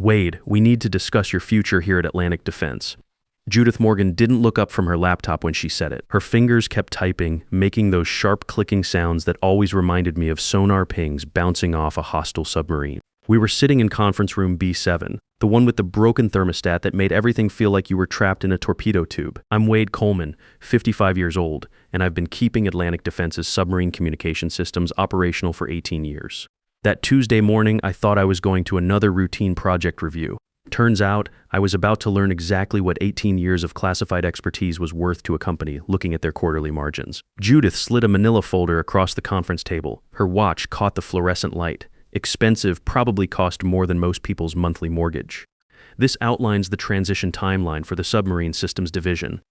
Wade, we need to discuss your future here at Atlantic Defense. Judith Morgan didn't look up from her laptop when she said it. Her fingers kept typing, making those sharp clicking sounds that always reminded me of sonar pings bouncing off a hostile submarine. We were sitting in conference room B7, the one with the broken thermostat that made everything feel like you were trapped in a torpedo tube. I'm Wade Coleman, 55 years old, and I've been keeping Atlantic Defense's submarine communication systems operational for 18 years. That Tuesday morning, I thought I was going to another routine project review. Turns out, I was about to learn exactly what 18 years of classified expertise was worth to a company looking at their quarterly margins. Judith slid a manila folder across the conference table. Her watch caught the fluorescent light. Expensive, probably cost more than most people's monthly mortgage. This outlines the transition timeline for the submarine systems division.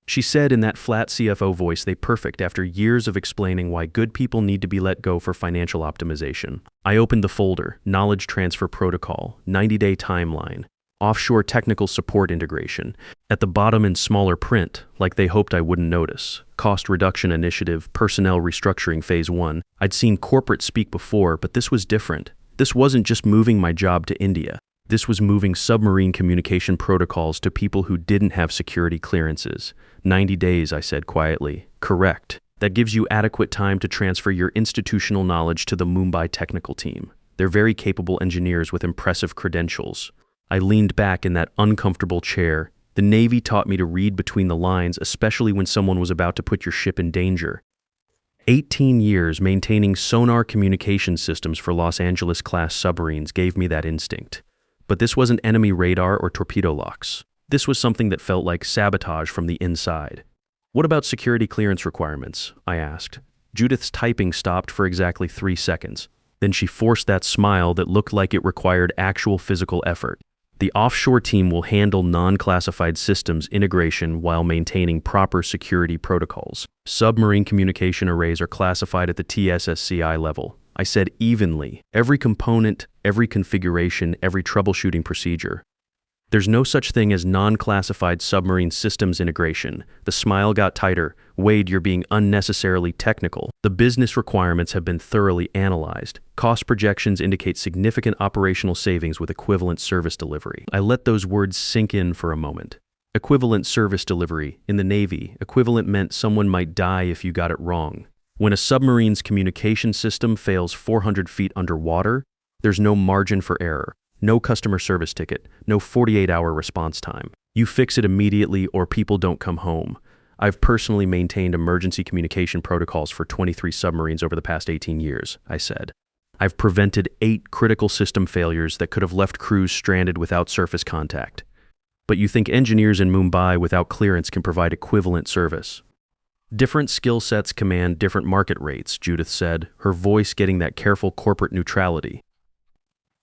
She said in that flat CFO voice they perfect after years of explaining why good people need to be let go for financial optimization. I opened the folder, knowledge transfer protocol, 90-day timeline, offshore technical support integration. At the bottom in smaller print, like they hoped I wouldn't notice, cost reduction initiative, personnel restructuring phase 1. I'd seen corporate speak before, but this was different. This wasn't just moving my job to India. This was moving submarine communication protocols to people who didn't have security clearances. 90 days, I said quietly. Correct. That gives you adequate time to transfer your institutional knowledge to the Mumbai technical team. They're very capable engineers with impressive credentials. I leaned back in that uncomfortable chair. The Navy taught me to read between the lines, especially when someone was about to put your ship in danger. 18 years maintaining sonar communication systems for Los Angeles-class submarines gave me that instinct. But this wasn't enemy radar or torpedo locks. This was something that felt like sabotage from the inside. What about security clearance requirements? I asked. Judith's typing stopped for exactly 3 seconds. Then she forced that smile that looked like it required actual physical effort. The offshore team will handle non-classified systems integration while maintaining proper security protocols. Submarine communication arrays are classified at the TSSCI level. I said evenly. Every component, every configuration, every troubleshooting procedure. There's no such thing as non-classified submarine systems integration. The smile got tighter. Wade, you're being unnecessarily technical. The business requirements have been thoroughly analyzed. Cost projections indicate significant operational savings with equivalent service delivery. I let those words sink in for a moment. Equivalent service delivery. In the Navy, equivalent meant someone might die if you got it wrong. When a submarine's communication system fails 400 feet underwater, there's no margin for error. No customer service ticket, no 48-hour response time. You fix it immediately or people don't come home. I've personally maintained emergency communication protocols for 23 submarines over the past 18 years, I said. I've prevented 8 critical system failures that could have left crews stranded without surface contact. But you think engineers in Mumbai without clearance can provide equivalent service? Different skill sets command different market rates, Judith said, her voice getting that careful corporate neutrality.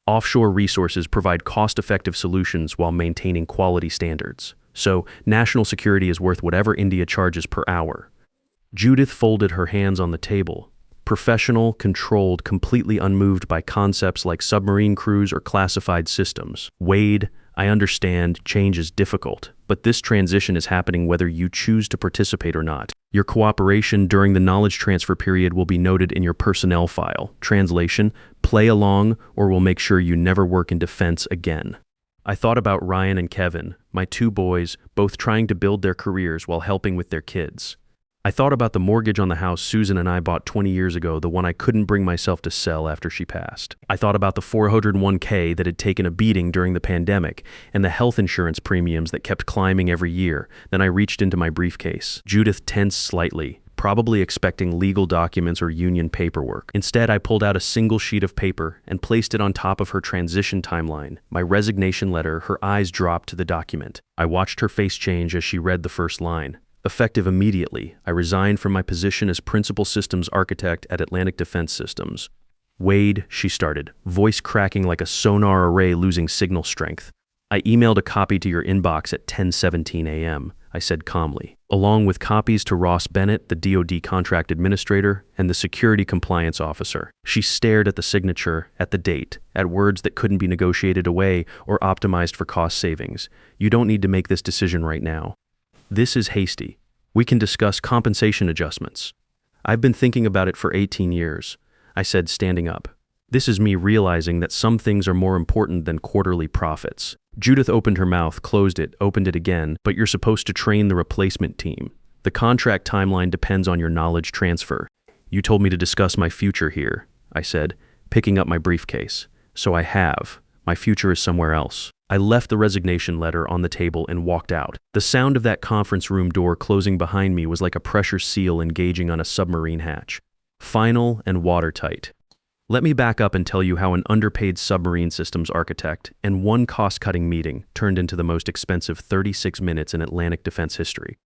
Offshore resources provide cost-effective solutions while maintaining quality standards. So, national security is worth whatever India charges per hour. Judith folded her hands on the table. Professional, controlled, completely unmoved by concepts like submarine crews or classified systems. Wade, I understand change is difficult, but this transition is happening whether you choose to participate or not. Your cooperation during the knowledge transfer period will be noted in your personnel file. Translation, play along or we'll make sure you never work in defense again. I thought about Ryan and Kevin, my 2 boys, both trying to build their careers while helping with their kids. I thought about the mortgage on the house Susan and I bought 20 years ago, the one I couldn't bring myself to sell after she passed. I thought about the 401k that had taken a beating during the pandemic and the health insurance premiums that kept climbing every year. Then I reached into my briefcase. Judith tensed slightly, probably expecting legal documents or union paperwork. Instead, I pulled out a single sheet of paper and placed it on top of her transition timeline. My resignation letter, her eyes dropped to the document. I watched her face change as she read the first line. Effective immediately, I resigned from my position as Principal Systems Architect at Atlantic Defense Systems. Wade, she started, voice cracking like a sonar array losing signal strength. I emailed a copy to your inbox at 10:17 a.m., I said calmly, along with copies to Ross Bennett, the DoD contract administrator, and the security compliance officer. She stared at the signature, at the date, at words that couldn't be negotiated away or optimized for cost savings. You don't need to make this decision right now. This is hasty. We can discuss compensation adjustments. I've been thinking about it for 18 years, I said, standing up. This is me realizing that some things are more important than quarterly profits. Judith opened her mouth, closed it, opened it again, but you're supposed to train the replacement team. The contract timeline depends on your knowledge transfer. You told me to discuss my future here, I said, picking up my briefcase. So I have. My future is somewhere else. I left the resignation letter on the table and walked out. The sound of that conference room door closing behind me was like a pressure seal engaging on a submarine hatch. Final and watertight. Let me back up and tell you how an underpaid submarine systems architect and one cost-cutting meeting turned into the most expensive 36 minutes in Atlantic defense history.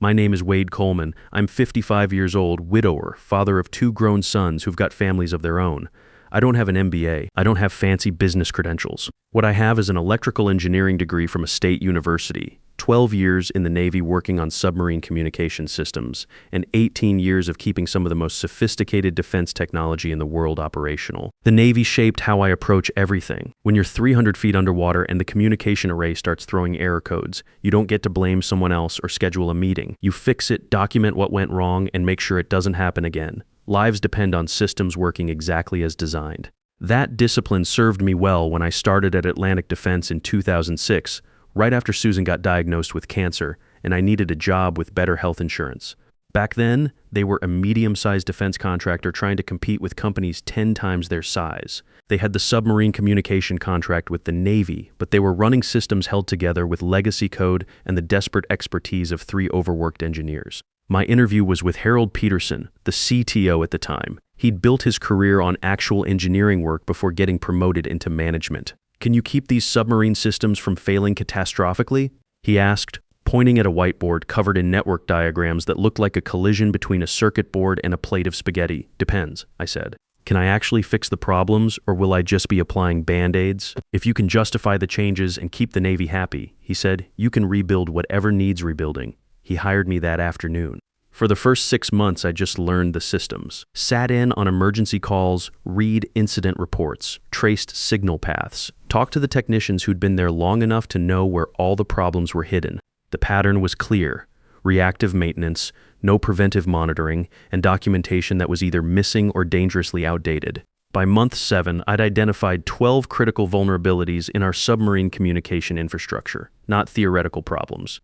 My name is Wade Coleman. I'm 55 years old, widower, father of 2 grown sons who've got families of their own. I don't have an MBA. I don't have fancy business credentials. What I have is an electrical engineering degree from a state university, 12 years in the Navy working on submarine communication systems, and 18 years of keeping some of the most sophisticated defense technology in the world operational. The Navy shaped how I approach everything. When you're 300 feet underwater and the communication array starts throwing error codes, you don't get to blame someone else or schedule a meeting. You fix it, document what went wrong, and make sure it doesn't happen again. Lives depend on systems working exactly as designed. That discipline served me well when I started at Atlantic Defense in 2006, right after Susan got diagnosed with cancer, and I needed a job with better health insurance. Back then, they were a medium-sized defense contractor trying to compete with companies 10 times their size. They had the submarine communication contract with the Navy, but they were running systems held together with legacy code and the desperate expertise of 3 overworked engineers. My interview was with Harold Peterson, the CTO at the time. He'd built his career on actual engineering work before getting promoted into management. "Can you keep these submarine systems from failing catastrophically?" he asked, pointing at a whiteboard covered in network diagrams that looked like a collision between a circuit board and a plate of spaghetti. "Depends," I said. "Can I actually fix the problems, or will I just be applying band-aids? If you can justify the changes and keep the Navy happy," he said, "you can rebuild whatever needs rebuilding." He hired me that afternoon. For the first 6 months, I just learned the systems. Sat in on emergency calls, read incident reports, traced signal paths, talked to the technicians who'd been there long enough to know where all the problems were hidden. The pattern was clear: reactive maintenance, no preventive monitoring, and documentation that was either missing or dangerously outdated. By month 7, I'd identified 12 critical vulnerabilities in our submarine communication infrastructure, not theoretical problems.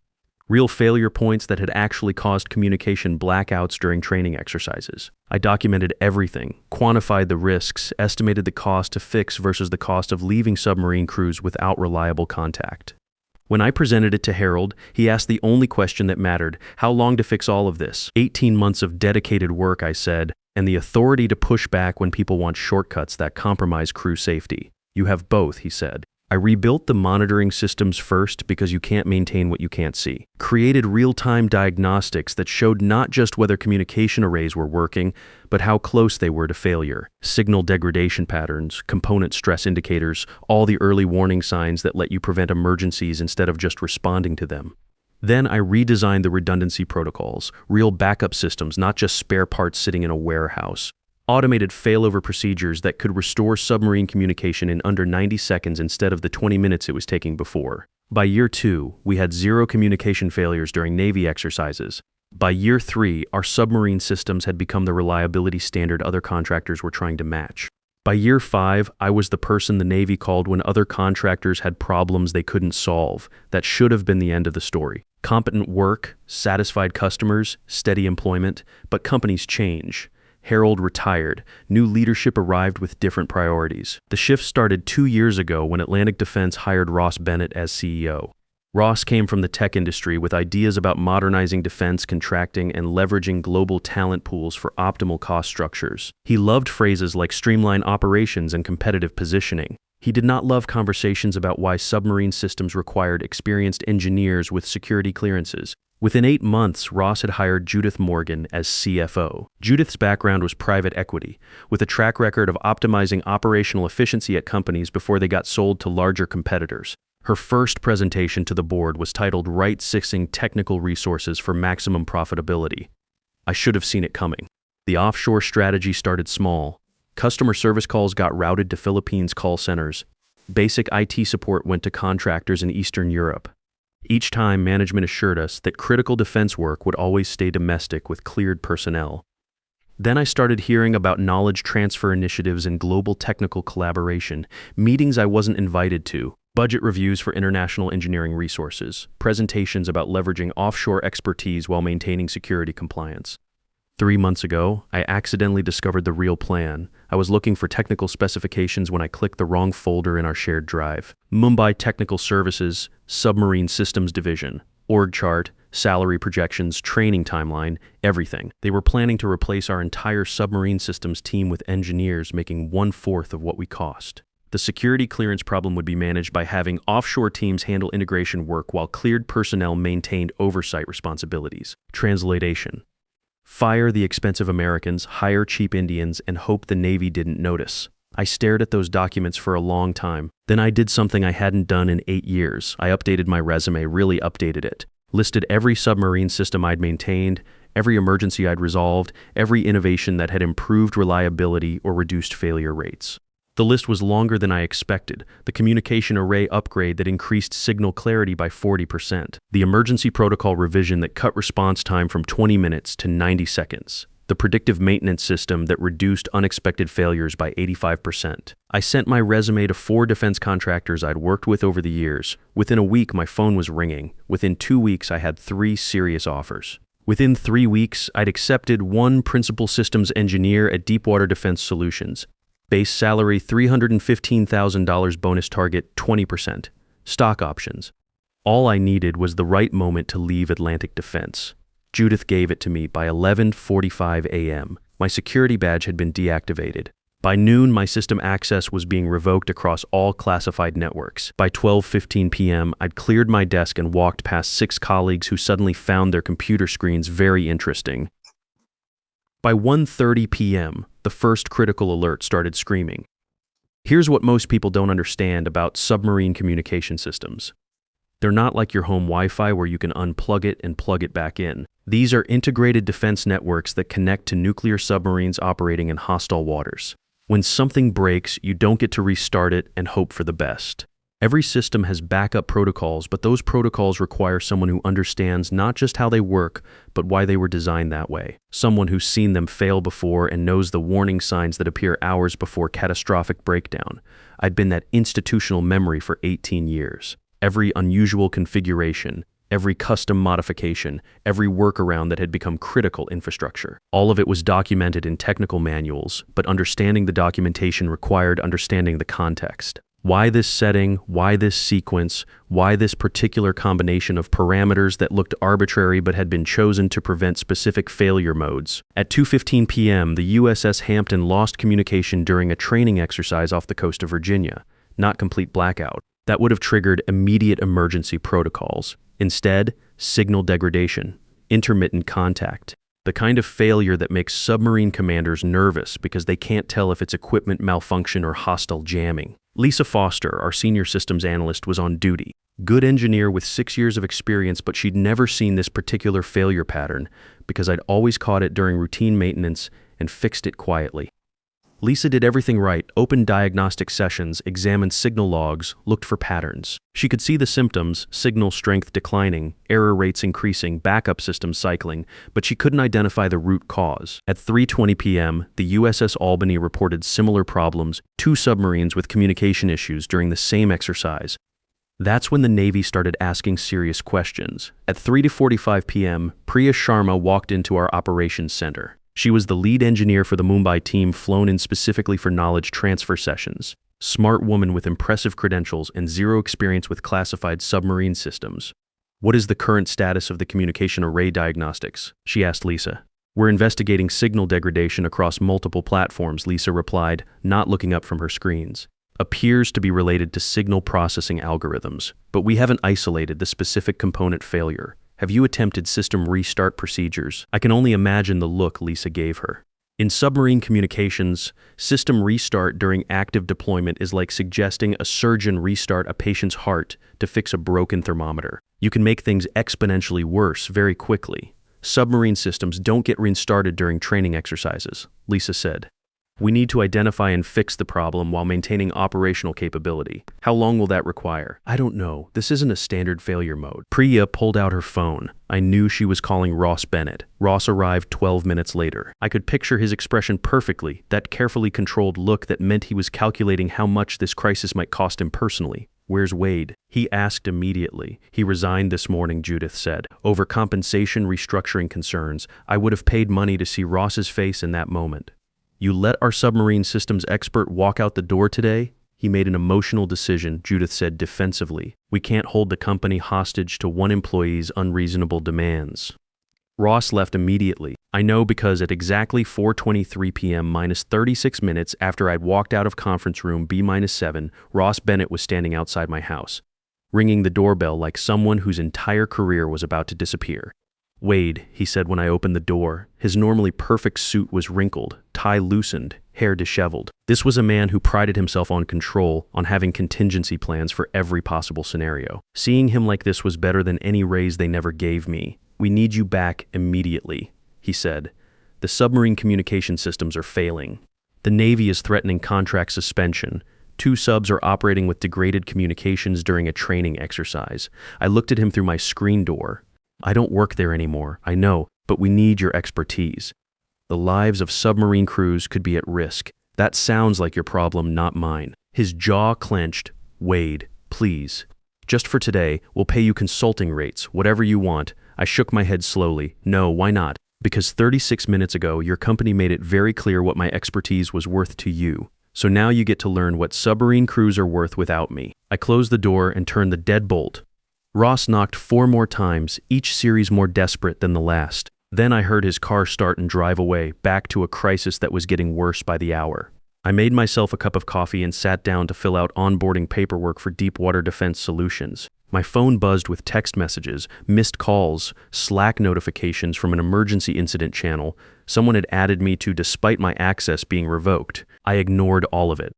Real failure points that had actually caused communication blackouts during training exercises. I documented everything, quantified the risks, estimated the cost to fix versus the cost of leaving submarine crews without reliable contact. When I presented it to Harold, he asked the only question that mattered: how long to fix all of this? 18 months of dedicated work, I said, and the authority to push back when people want shortcuts that compromise crew safety. "You have both," he said. I rebuilt the monitoring systems first because you can't maintain what you can't see. Created real-time diagnostics that showed not just whether communication arrays were working, but how close they were to failure. Signal degradation patterns, component stress indicators, all the early warning signs that let you prevent emergencies instead of just responding to them. Then I redesigned the redundancy protocols, real backup systems, not just spare parts sitting in a warehouse. Automated failover procedures that could restore submarine communication in under 90 seconds instead of the 20 minutes it was taking before. By year 2, we had 0 communication failures during Navy exercises. By year 3, our submarine systems had become the reliability standard other contractors were trying to match. By year 5, I was the person the Navy called when other contractors had problems they couldn't solve. That should have been the end of the story. Competent work, satisfied customers, steady employment, but companies change. Harold retired. New leadership arrived with different priorities. The shift started 2 years ago when Atlantic Defense hired Ross Bennett as CEO. Ross came from the tech industry with ideas about modernizing defense contracting and leveraging global talent pools for optimal cost structures. He loved phrases like streamline operations and competitive positioning. He did not love conversations about why submarine systems required experienced engineers with security clearances. Within 8 months, Ross had hired Judith Morgan as CFO. Judith's background was private equity, with a track record of optimizing operational efficiency at companies before they got sold to larger competitors. Her first presentation to the board was titled "Right-Sizing Technical Resources for Maximum Profitability." I should have seen it coming. The offshore strategy started small. Customer service calls got routed to Philippines call centers. Basic IT support went to contractors in Eastern Europe. Each time, management assured us that critical defense work would always stay domestic with cleared personnel. Then I started hearing about knowledge transfer initiatives and global technical collaboration, meetings I wasn't invited to, budget reviews for international engineering resources, presentations about leveraging offshore expertise while maintaining security compliance. 3 months ago, I accidentally discovered the real plan. I was looking for technical specifications when I clicked the wrong folder in our shared drive. Mumbai Technical Services, Submarine Systems Division, org chart, salary projections, training timeline, everything. They were planning to replace our entire submarine systems team with engineers making 1/4 of what we cost. The security clearance problem would be managed by having offshore teams handle integration work while cleared personnel maintained oversight responsibilities. Translation: fire the expensive Americans, hire cheap Indians, and hope the Navy didn't notice. I stared at those documents for a long time. Then I did something I hadn't done in 8 years. I updated my resume, really updated it. Listed every submarine system I'd maintained, every emergency I'd resolved, every innovation that had improved reliability or reduced failure rates. The list was longer than I expected. The communication array upgrade that increased signal clarity by 40%. The emergency protocol revision that cut response time from 20 minutes to 90 seconds. The predictive maintenance system that reduced unexpected failures by 85%. I sent my resume to 4 defense contractors I'd worked with over the years. Within a week, my phone was ringing. Within 2 weeks, I had 3 serious offers. Within 3 weeks, I'd accepted 1 principal systems engineer at Deepwater Defense Solutions. Base salary $315,000, bonus target 20%. Stock options. All I needed was the right moment to leave Atlantic Defense. Judith gave it to me by 11:45 a.m. My security badge had been deactivated. By noon, my system access was being revoked across all classified networks. By 12:15 p.m., I'd cleared my desk and walked past 6 colleagues who suddenly found their computer screens very interesting. By 1:30 p.m., the first critical alert started screaming. Here's what most people don't understand about submarine communication systems. They're not like your home Wi-Fi where you can unplug it and plug it back in. These are integrated defense networks that connect to nuclear submarines operating in hostile waters. When something breaks, you don't get to restart it and hope for the best. Every system has backup protocols, but those protocols require someone who understands not just how they work, but why they were designed that way. Someone who's seen them fail before and knows the warning signs that appear hours before catastrophic breakdown. I'd been that institutional memory for 18 years. Every unusual configuration, every custom modification, every workaround that had become critical infrastructure. All of it was documented in technical manuals, but understanding the documentation required understanding the context. Why this setting? Why this sequence? Why this particular combination of parameters that looked arbitrary but had been chosen to prevent specific failure modes? At 2:15 p.m., the USS Hampton lost communication during a training exercise off the coast of Virginia. Not complete blackout. That would have triggered immediate emergency protocols. Instead, signal degradation, intermittent contact. The kind of failure that makes submarine commanders nervous because they can't tell if it's equipment malfunction or hostile jamming. Lisa Foster, our senior systems analyst, was on duty. Good engineer with 6 years of experience, but she'd never seen this particular failure pattern because I'd always caught it during routine maintenance and fixed it quietly. Lisa did everything right, opened diagnostic sessions, examined signal logs, looked for patterns. She could see the symptoms, signal strength declining, error rates increasing, backup systems cycling, but she couldn't identify the root cause. At 3:20 p.m., the USS Albany reported similar problems, 2 submarines with communication issues during the same exercise. That's when the Navy started asking serious questions. At 3:45 p.m., Priya Sharma walked into our operations center. She was the lead engineer for the Mumbai team flown in specifically for knowledge transfer sessions. Smart woman with impressive credentials and 0 experience with classified submarine systems. "What is the current status of the communication array diagnostics?" she asked Lisa. "We're investigating signal degradation across multiple platforms," Lisa replied, not looking up from her screens. "Appears to be related to signal processing algorithms, but we haven't isolated the specific component failure. Have you attempted system restart procedures?" I can only imagine the look Lisa gave her. In submarine communications, system restart during active deployment is like suggesting a surgeon restart a patient's heart to fix a broken thermometer. You can make things exponentially worse very quickly. Submarine systems don't get restarted during training exercises, Lisa said. We need to identify and fix the problem while maintaining operational capability. How long will that require? I don't know. This isn't a standard failure mode. Priya pulled out her phone. I knew she was calling Ross Bennett. Ross arrived 12 minutes later. I could picture his expression perfectly, that carefully controlled look that meant he was calculating how much this crisis might cost him personally. Where's Wade? He asked immediately. He resigned this morning, Judith said. Over compensation restructuring concerns, I would have paid money to see Ross's face in that moment. You let our submarine systems expert walk out the door today? He made an emotional decision, Judith said defensively. We can't hold the company hostage to one employee's unreasonable demands. Ross left immediately. I know because at exactly 4:23 p.m. minus 36 minutes after I'd walked out of conference room B-7, Ross Bennett was standing outside my house, ringing the doorbell like someone whose entire career was about to disappear. Wade, he said when I opened the door. His normally perfect suit was wrinkled, tie loosened, hair disheveled. This was a man who prided himself on control, on having contingency plans for every possible scenario. Seeing him like this was better than any raise they never gave me. We need you back immediately, he said. The submarine communication systems are failing. The Navy is threatening contract suspension. 2 subs are operating with degraded communications during a training exercise. I looked at him through my screen door. I don't work there anymore, I know, but we need your expertise. The lives of submarine crews could be at risk. That sounds like your problem, not mine. His jaw clenched. Wade, please. Just for today, we'll pay you consulting rates, whatever you want. I shook my head slowly. No, why not? Because 36 minutes ago, your company made it very clear what my expertise was worth to you. So now you get to learn what submarine crews are worth without me. I closed the door and turned the deadbolt. Ross knocked 4 more times, each series more desperate than the last. Then I heard his car start and drive away, back to a crisis that was getting worse by the hour. I made myself a cup of coffee and sat down to fill out onboarding paperwork for Deepwater Defense Solutions. My phone buzzed with text messages, missed calls, Slack notifications from an emergency incident channel. Someone had added me to despite my access being revoked. I ignored all of it.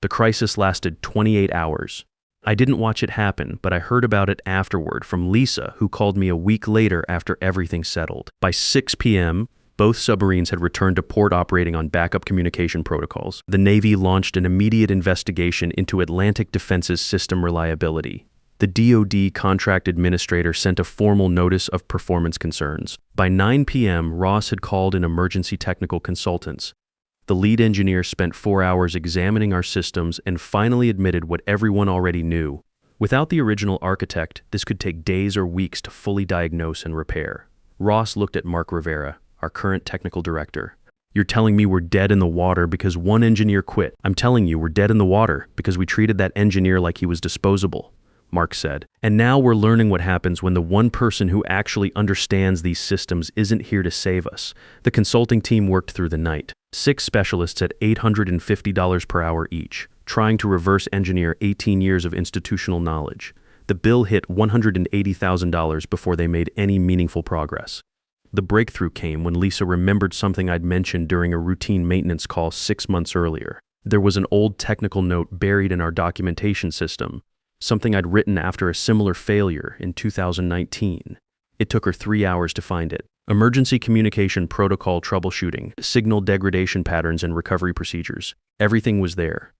The crisis lasted 28 hours. I didn't watch it happen, but I heard about it afterward from Lisa, who called me a week later after everything settled. By 6 p.m., both submarines had returned to port operating on backup communication protocols. The Navy launched an immediate investigation into Atlantic Defense's system reliability. The DoD contract administrator sent a formal notice of performance concerns. By 9 p.m., Ross had called in emergency technical consultants. The lead engineer spent 4 hours examining our systems and finally admitted what everyone already knew. Without the original architect, this could take days or weeks to fully diagnose and repair. Ross looked at Mark Rivera, our current technical director. You're telling me we're dead in the water because one engineer quit. I'm telling you we're dead in the water because we treated that engineer like he was disposable, Mark said. And now we're learning what happens when the one person who actually understands these systems isn't here to save us. The consulting team worked through the night. 6 specialists at $850 per hour each, trying to reverse engineer 18 years of institutional knowledge. The bill hit $180,000 before they made any meaningful progress. The breakthrough came when Lisa remembered something I'd mentioned during a routine maintenance call 6 months earlier. There was an old technical note buried in our documentation system, something I'd written after a similar failure in 2019. It took her 3 hours to find it. Emergency communication protocol troubleshooting, signal degradation patterns and recovery procedures. Everything was there.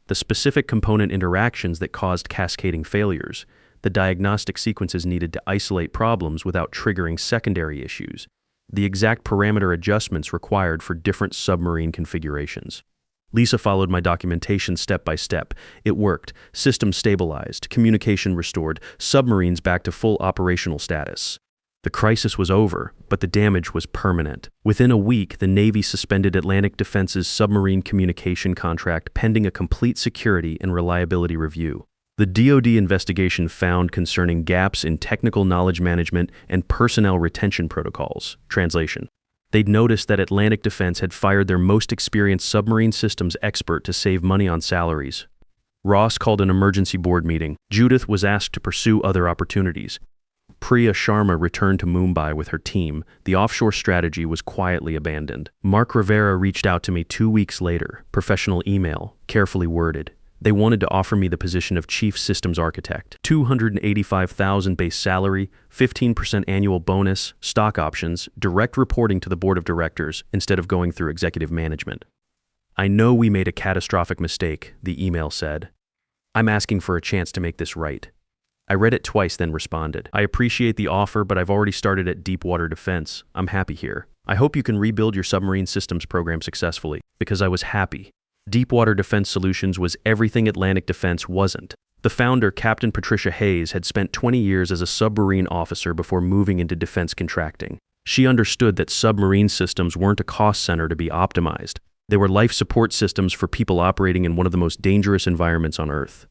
The specific component interactions that caused cascading failures, the diagnostic sequences needed to isolate problems without triggering secondary issues, the exact parameter adjustments required for different submarine configurations. Lisa followed my documentation step by step. It worked. System stabilized, communication restored, submarines back to full operational status. The crisis was over, but the damage was permanent. Within a week, the Navy suspended Atlantic Defense's submarine communication contract pending a complete security and reliability review. The DoD investigation found concerning gaps in technical knowledge management and personnel retention protocols. Translation. They'd noticed that Atlantic Defense had fired their most experienced submarine systems expert to save money on salaries. Ross called an emergency board meeting. Judith was asked to pursue other opportunities. Priya Sharma returned to Mumbai with her team. The offshore strategy was quietly abandoned. Mark Rivera reached out to me 2 weeks later, professional email, carefully worded. They wanted to offer me the position of Chief Systems Architect. $285,000 base salary, 15% annual bonus, stock options, direct reporting to the board of directors instead of going through executive management. I know we made a catastrophic mistake, the email said. I'm asking for a chance to make this right. I read it twice, then responded. I appreciate the offer, but I've already started at Deepwater Defense. I'm happy here. I hope you can rebuild your submarine systems program successfully, because I was happy. Deepwater Defense Solutions was everything Atlantic Defense wasn't. The founder, Captain Patricia Hayes, had spent 20 years as a submarine officer before moving into defense contracting. She understood that submarine systems weren't a cost center to be optimized. They were life support systems for people operating in one of the most dangerous environments on Earth.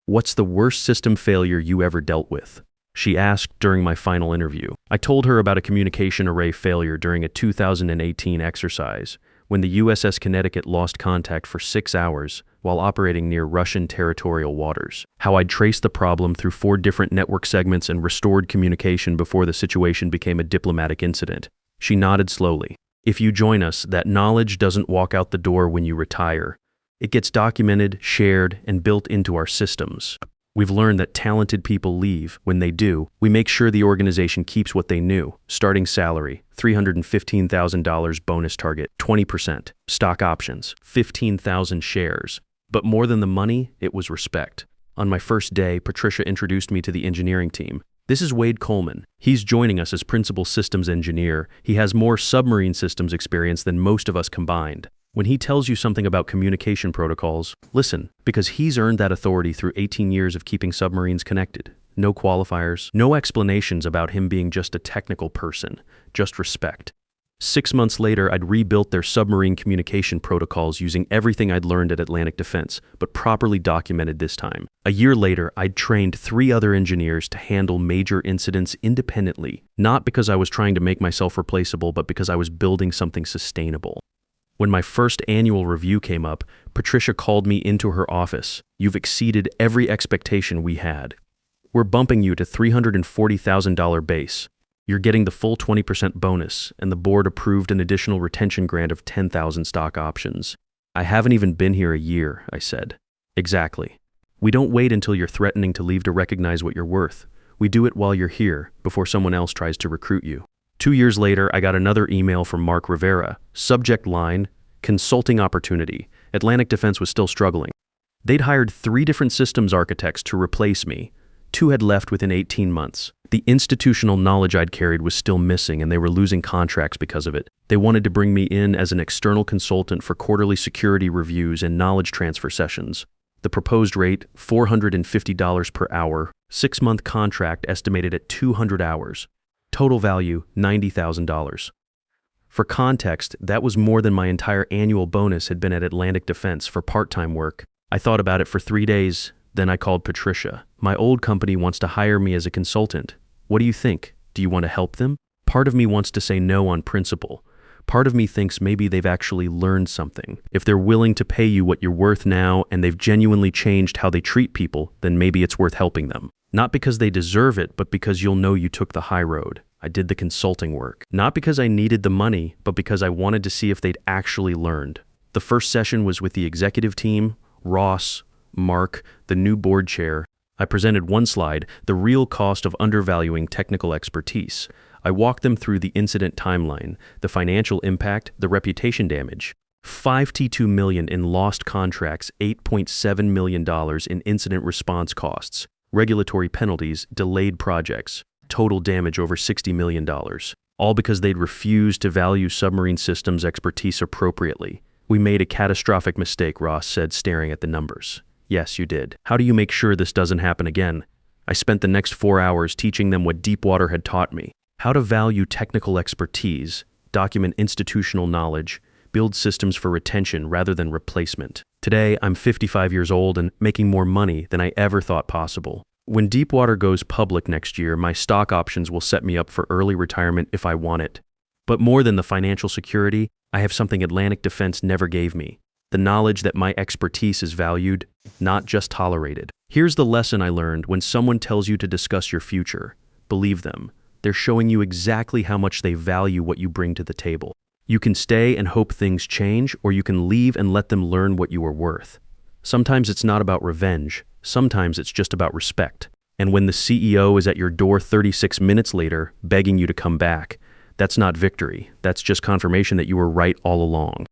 What's the worst system failure you ever dealt with? She asked during my final interview. I told her about a communication array failure during a 2018 exercise when the USS Connecticut lost contact for 6 hours while operating near Russian territorial waters. How I'd traced the problem through 4 different network segments and restored communication before the situation became a diplomatic incident. She nodded slowly. If you join us, that knowledge doesn't walk out the door when you retire. It gets documented, shared, and built into our systems. We've learned that talented people leave. When they do, we make sure the organization keeps what they knew. Starting salary, $315,000 bonus target, 20%. Stock options, 15,000 shares. But more than the money, it was respect. On my first day, Patricia introduced me to the engineering team. This is Wade Coleman. He's joining us as principal systems engineer. He has more submarine systems experience than most of us combined. When he tells you something about communication protocols, listen, because he's earned that authority through 18 years of keeping submarines connected. No qualifiers, no explanations about him being just a technical person, just respect. 6 months later, I'd rebuilt their submarine communication protocols using everything I'd learned at Atlantic Defense, but properly documented this time. A year later, I'd trained 3 other engineers to handle major incidents independently, not because I was trying to make myself replaceable, but because I was building something sustainable. When my first annual review came up, Patricia called me into her office. You've exceeded every expectation we had. We're bumping you to $340,000 base. You're getting the full 20% bonus, and the board approved an additional retention grant of 10,000 stock options. I haven't even been here a year, I said. Exactly. We don't wait until you're threatening to leave to recognize what you're worth. We do it while you're here, before someone else tries to recruit you. 2 years later, I got another email from Mark Rivera. Subject line, consulting opportunity. Atlantic Defense was still struggling. They'd hired 3 different systems architects to replace me. 2 had left within 18 months. The institutional knowledge I'd carried was still missing, and they were losing contracts because of it. They wanted to bring me in as an external consultant for quarterly security reviews and knowledge transfer sessions. The proposed rate, $450 per hour. 6-month contract estimated at 200 hours. Total value, $90,000. For context, that was more than my entire annual bonus had been at Atlantic Defense for part-time work. I thought about it for 3 days, then I called Patricia. My old company wants to hire me as a consultant. What do you think? Do you want to help them? Part of me wants to say no on principle. Part of me thinks maybe they've actually learned something. If they're willing to pay you what you're worth now and they've genuinely changed how they treat people, then maybe it's worth helping them. Not because they deserve it, but because you'll know you took the high road. I did the consulting work. Not because I needed the money, but because I wanted to see if they'd actually learned. The first session was with the executive team, Ross, Mark, the new board chair. I presented one slide, the real cost of undervaluing technical expertise. I walked them through the incident timeline, the financial impact, the reputation damage. $52 million in lost contracts, $8.7 million in incident response costs, regulatory penalties, delayed projects, total damage over $60 million. All because they'd refused to value submarine systems expertise appropriately. We made a catastrophic mistake, Ross said, staring at the numbers. Yes, you did. How do you make sure this doesn't happen again? I spent the next 4 hours teaching them what Deepwater had taught me. How to value technical expertise, document institutional knowledge, build systems for retention rather than replacement. Today, I'm 55 years old and making more money than I ever thought possible. When Deepwater goes public next year, my stock options will set me up for early retirement if I want it. But more than the financial security, I have something Atlantic Defense never gave me. The knowledge that my expertise is valued, not just tolerated. Here's the lesson I learned: when someone tells you to discuss your future, believe them. They're showing you exactly how much they value what you bring to the table. You can stay and hope things change, or you can leave and let them learn what you are worth. Sometimes it's not about revenge. Sometimes it's just about respect. And when the CEO is at your door 36 minutes later, begging you to come back, that's not victory. That's just confirmation that you were right all along.